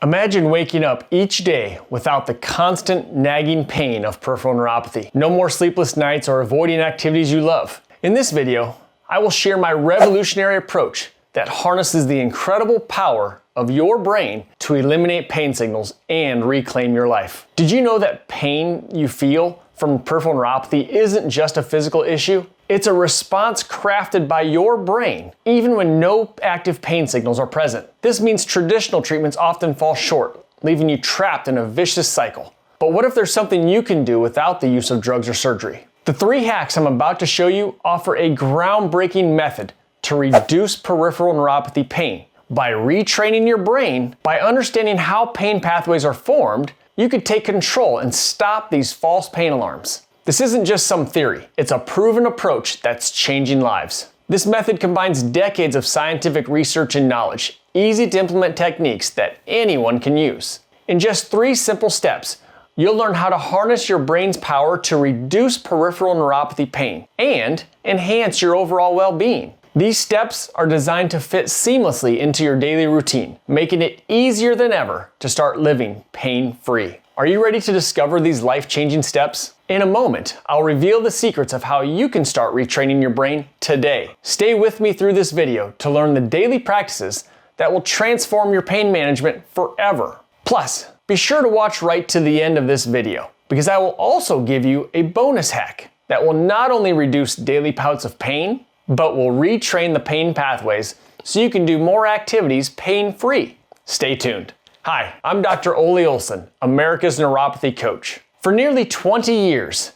Imagine waking up each day without the constant nagging pain of peripheral neuropathy. No more sleepless nights or avoiding activities you love. In this video, I will share my revolutionary approach that harnesses the incredible power of your brain to eliminate pain signals and reclaim your life. Did you know that pain you feel from peripheral neuropathy isn't just a physical issue? It's a response crafted by your brain, even when no active pain signals are present. This means traditional treatments often fall short, leaving you trapped in a vicious cycle. But what if there's something you can do without the use of drugs or surgery? The 3 hacks I'm about to show you offer a groundbreaking method to reduce peripheral neuropathy pain. By retraining your brain, by understanding how pain pathways are formed, you could take control and stop these false pain alarms. This isn't just some theory, it's a proven approach that's changing lives. This method combines decades of scientific research and knowledge, easy to implement techniques that anyone can use. In just 3 simple steps, you'll learn how to harness your brain's power to reduce peripheral neuropathy pain and enhance your overall well-being. These steps are designed to fit seamlessly into your daily routine, making it easier than ever to start living pain-free. Are you ready to discover these life-changing steps? In a moment, I'll reveal the secrets of how you can start retraining your brain today. Stay with me through this video to learn the daily practices that will transform your pain management forever. Plus, be sure to watch right to the end of this video, because I will also give you a bonus hack that will not only reduce daily bouts of pain, but will retrain the pain pathways so you can do more activities pain-free. Stay tuned. Hi, I'm Dr. Ole Olson, America's Neuropathy Coach. For nearly 20 years,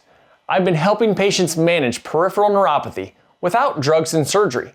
I've been helping patients manage peripheral neuropathy without drugs and surgery,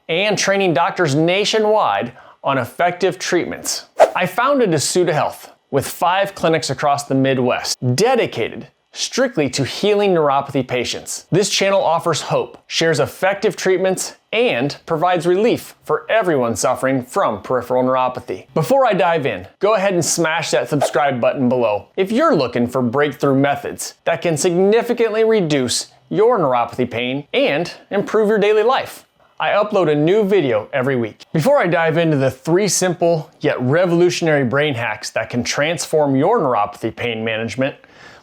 and training doctors nationwide on effective treatments. I founded Asuta Health with 5 clinics across the Midwest, dedicated strictly to healing neuropathy patients. This channel offers hope, shares effective treatments, and provides relief for everyone suffering from peripheral neuropathy. Before I dive in, go ahead and smash that subscribe button below if you're looking for breakthrough methods that can significantly reduce your neuropathy pain and improve your daily life. I upload a new video every week. Before I dive into the 3 simple yet revolutionary brain hacks that can transform your neuropathy pain management,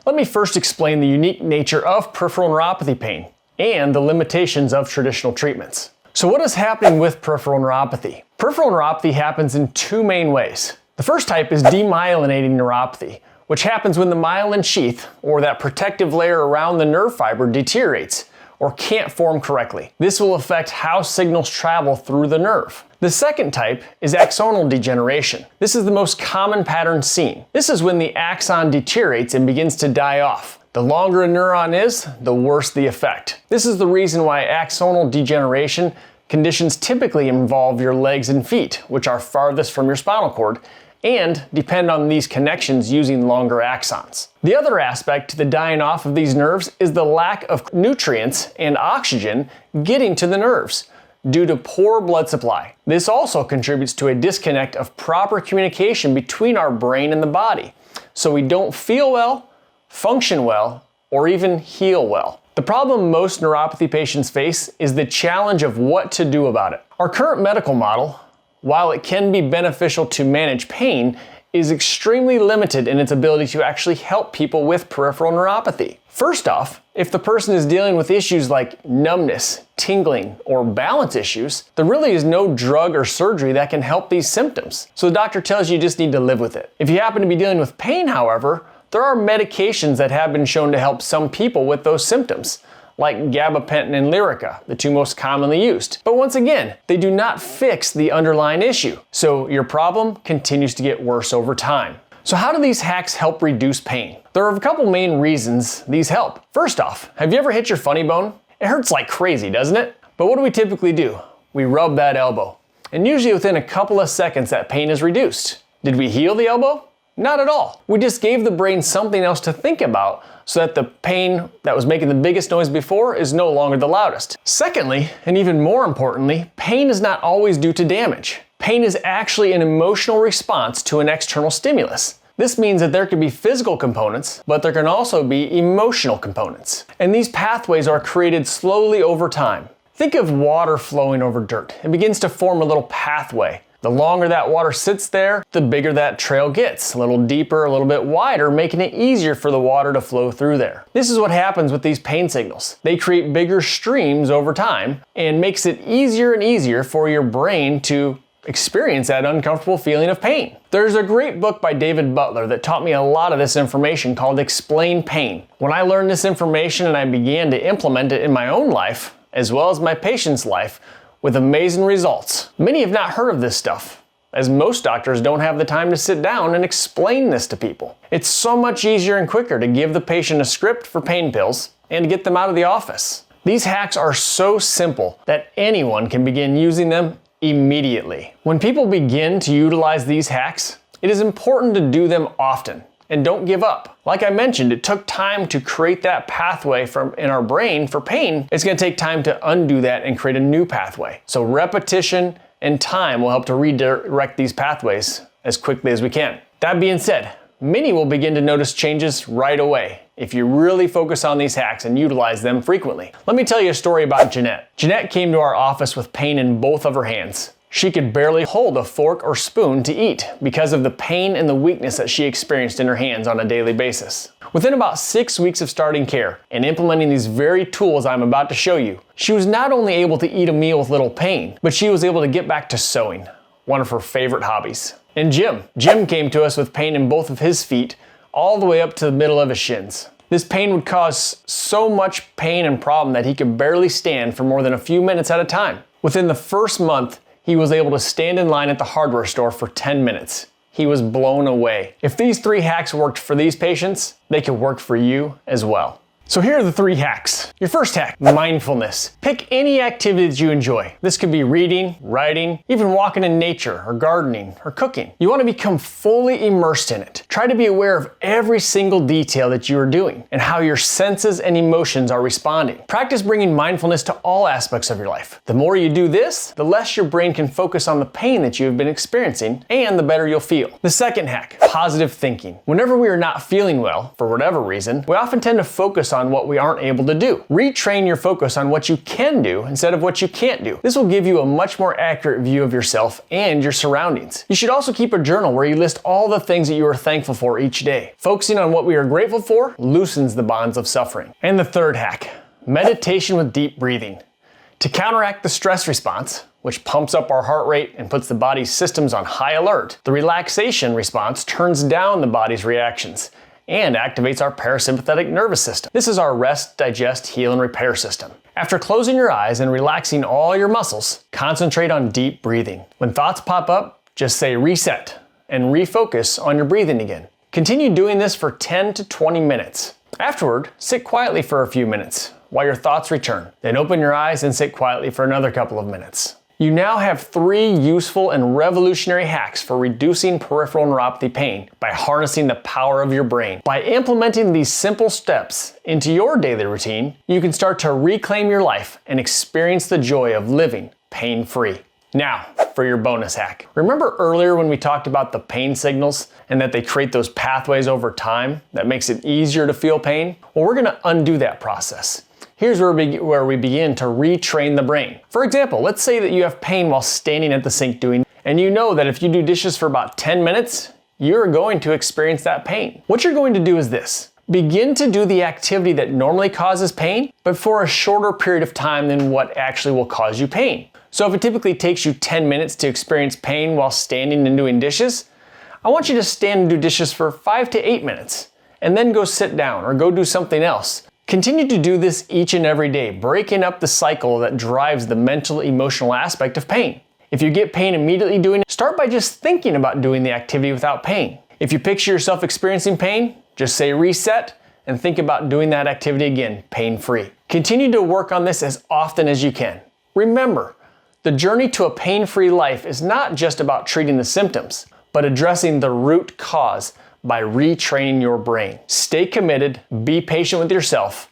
let me first explain the unique nature of peripheral neuropathy pain and the limitations of traditional treatments. So what is happening with peripheral neuropathy? Peripheral neuropathy happens in 2 main ways. The first type is demyelinating neuropathy, which happens when the myelin sheath, or that protective layer around the nerve fiber, deteriorates or can't form correctly. This will affect how signals travel through the nerve. The second type is axonal degeneration. This is the most common pattern seen. This is when the axon deteriorates and begins to die off. The longer a neuron is, the worse the effect. This is the reason why axonal degeneration conditions typically involve your legs and feet, which are farthest from your spinal cord, and depend on these connections using longer axons. The other aspect to the dying off of these nerves is the lack of nutrients and oxygen getting to the nerves due to poor blood supply. This also contributes to a disconnect of proper communication between our brain and the body, so we don't feel well, function well, or even heal well. The problem most neuropathy patients face is the challenge of what to do about it. Our current medical model, while it can be beneficial to manage pain, is extremely limited in its ability to actually help people with peripheral neuropathy. First off, if the person is dealing with issues like numbness, tingling, or balance issues, there really is no drug or surgery that can help these symptoms. So the doctor tells you just need to live with it. If you happen to be dealing with pain, however, there are medications that have been shown to help some people with those symptoms, like gabapentin and Lyrica, the 2 most commonly used. But once again, they do not fix the underlying issue, so your problem continues to get worse over time. So how do these hacks help reduce pain? There are a couple main reasons these help. First off, have you ever hit your funny bone? It hurts like crazy, doesn't it? But what do we typically do? We rub that elbow. And usually within a couple of seconds that pain is reduced. Did we heal the elbow? Not at all. We just gave the brain something else to think about so that the pain that was making the biggest noise before is no longer the loudest. Secondly, and even more importantly, pain is not always due to damage. Pain is actually an emotional response to an external stimulus. This means that there can be physical components, but there can also be emotional components. And these pathways are created slowly over time. Think of water flowing over dirt. It begins to form a little pathway. The longer that water sits there, the bigger that trail gets, a little deeper, a little bit wider, making it easier for the water to flow through there. This is what happens with these pain signals. They create bigger streams over time and makes it easier and easier for your brain to experience that uncomfortable feeling of pain. There's a great book by David Butler that taught me a lot of this information called Explain Pain. When I learned this information and I began to implement it in my own life, as well as my patient's life, with amazing results. Many have not heard of this stuff, as most doctors don't have the time to sit down and explain this to people. It's so much easier and quicker to give the patient a script for pain pills and to get them out of the office. These hacks are so simple that anyone can begin using them immediately. When people begin to utilize these hacks, it is important to do them often and don't give up. Like I mentioned, it took time to create that pathway in our brain for pain. It's gonna take time to undo that and create a new pathway. So repetition and time will help to redirect these pathways as quickly as we can. That being said, many will begin to notice changes right away if you really focus on these hacks and utilize them frequently. Let me tell you a story about Jeanette. Jeanette came to our office with pain in both of her hands. She could barely hold a fork or spoon to eat because of the pain and the weakness that she experienced in her hands on a daily basis. Within about 6 weeks of starting care and implementing these very tools I'm about to show you, she was not only able to eat a meal with little pain, but she was able to get back to sewing, one of her favorite hobbies. And Jim came to us with pain in both of his feet, all the way up to the middle of his shins. This pain would cause so much pain and problem that he could barely stand for more than a few minutes at a time. Within the first month, he was able to stand in line at the hardware store for 10 minutes. He was blown away. If these 3 hacks worked for these patients, they could work for you as well. So here are the 3 hacks. Your first hack, mindfulness. Pick any activity that you enjoy. This could be reading, writing, even walking in nature or gardening or cooking. You want to become fully immersed in it. Try to be aware of every single detail that you are doing and how your senses and emotions are responding. Practice bringing mindfulness to all aspects of your life. The more you do this, the less your brain can focus on the pain that you have been experiencing and the better you'll feel. The second hack, positive thinking. Whenever we are not feeling well, for whatever reason, we often tend to focus on what we aren't able to do. Retrain your focus on what you can do instead of what you can't do. This will give you a much more accurate view of yourself and your surroundings. You should also keep a journal where you list all the things that you are thankful for each day. Focusing on what we are grateful for loosens the bonds of suffering. And the third hack, meditation with deep breathing. To counteract the stress response, which pumps up our heart rate and puts the body's systems on high alert, the relaxation response turns down the body's reactions and activates our parasympathetic nervous system. This is our rest, digest, heal, and repair system. After closing your eyes and relaxing all your muscles, concentrate on deep breathing. When thoughts pop up, just say reset and refocus on your breathing again. Continue doing this for 10 to 20 minutes. Afterward, sit quietly for a few minutes while your thoughts return. Then open your eyes and sit quietly for another couple of minutes. You now have 3 useful and revolutionary hacks for reducing peripheral neuropathy pain by harnessing the power of your brain. By implementing these simple steps into your daily routine, you can start to reclaim your life and experience the joy of living pain-free. Now, for your bonus hack. Remember earlier when we talked about the pain signals and that they create those pathways over time that makes it easier to feel pain? Well, we're gonna undo that process. Here's where we begin to retrain the brain. For example, let's say that you have pain while standing at the sink and you know that if you do dishes for about 10 minutes, you're going to experience that pain. What you're going to do is this. Begin to do the activity that normally causes pain, but for a shorter period of time than what actually will cause you pain. So if it typically takes you 10 minutes to experience pain while standing and doing dishes, I want you to stand and do dishes for 5 to 8 minutes, and then go sit down or go do something else. Continue to do this each and every day, breaking up the cycle that drives the mental, emotional aspect of pain. If you get pain immediately doing it, start by just thinking about doing the activity without pain. If you picture yourself experiencing pain, just say reset and think about doing that activity again, pain-free. Continue to work on this as often as you can. Remember, the journey to a pain-free life is not just about treating the symptoms, but addressing the root cause by retraining your brain. Stay committed, be patient with yourself,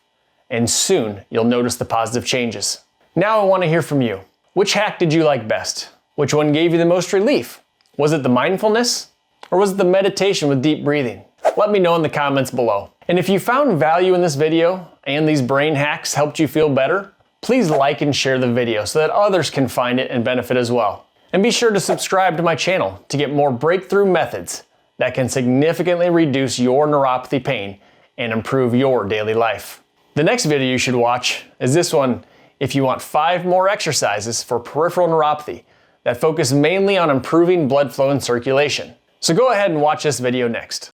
and soon you'll notice the positive changes. Now I want to hear from you. Which hack did you like best? Which one gave you the most relief? Was it the mindfulness? Or was it the meditation with deep breathing? Let me know in the comments below. And if you found value in this video and these brain hacks helped you feel better, please like and share the video so that others can find it and benefit as well. And be sure to subscribe to my channel to get more breakthrough methods that can significantly reduce your neuropathy pain and improve your daily life. The next video you should watch is this one if you want 5 more exercises for peripheral neuropathy that focus mainly on improving blood flow and circulation. So go ahead and watch this video next.